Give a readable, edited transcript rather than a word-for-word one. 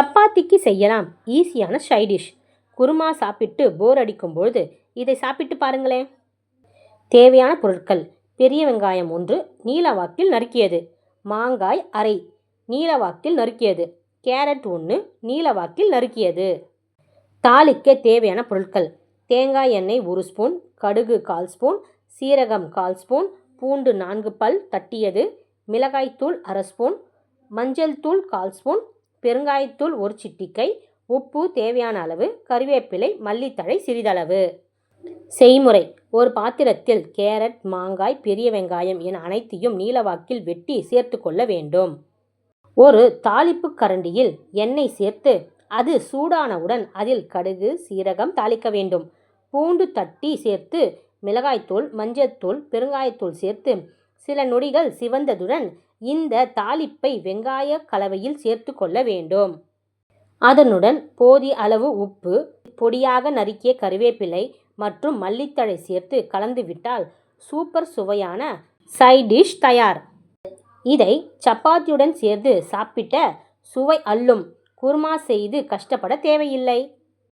சப்பாத்திக்கு செய்யலாம் ஈஸியான சைடிஷ். குருமா சாப்பிட்டு போர் அடிக்கும் பொழுது இதை சாப்பிட்டு பாருங்களேன். தேவையான பொருட்கள்: பெரிய வெங்காயம் 1 நீளவாக்கில் நறுக்கியது, மாங்காய் அரை நீளவாக்கில் நறுக்கியது, கேரட் 1 நீளவாக்கில் நறுக்கியது. தாளிக்க தேவையான பொருட்கள்: தேங்காய் எண்ணெய் 1 ஸ்பூன், கடுகு 1/4 ஸ்பூன், சீரகம் 1/4 ஸ்பூன், பூண்டு 4 பல் தட்டியது, மிளகாய்த்தூள் 1/2 ஸ்பூன், மஞ்சள் தூள் 1/4 ஸ்பூன், பெருங்காயத்தூள் 1 சிட்டிகை, உப்பு தேவையான அளவு, கறிவேப்பிலை மல்லித்தழை சிறிதளவு. செய்முறை: ஒரு பாத்திரத்தில் கேரட், மாங்காய், பெரிய வெங்காயம் என அனைத்தையும் நீளவாக்கில் வெட்டி சேர்த்து கொள்ள வேண்டும். ஒரு தாளிப்பு கரண்டியில் எண்ணெய் சேர்த்து அது சூடானவுடன் அதில் கடுகு, சீரகம் தாளிக்க வேண்டும். பூண்டு தட்டி சேர்த்து மிளகாய்த்தூள், மஞ்சள்தூள், பெருங்காயத்தூள் சேர்த்து சில நொடிகள் சிவந்ததுடன் இந்த தாளிப்பை வெங்காய கலவையில் சேர்த்து கொள்ள வேண்டும். அதனுடன் போதிய அளவு உப்பு, பொடியாக நறுக்கிய கறிவேப்பிலை மற்றும் மல்லித்தழை சேர்த்து கலந்துவிட்டால் சூப்பர் சுவையான சைட் டிஷ் தயார். இதை சப்பாத்தியுடன் சேர்த்து சாப்பிட்ட சுவை அள்ளும். குருமா செய்து கஷ்டப்பட தேவையில்லை.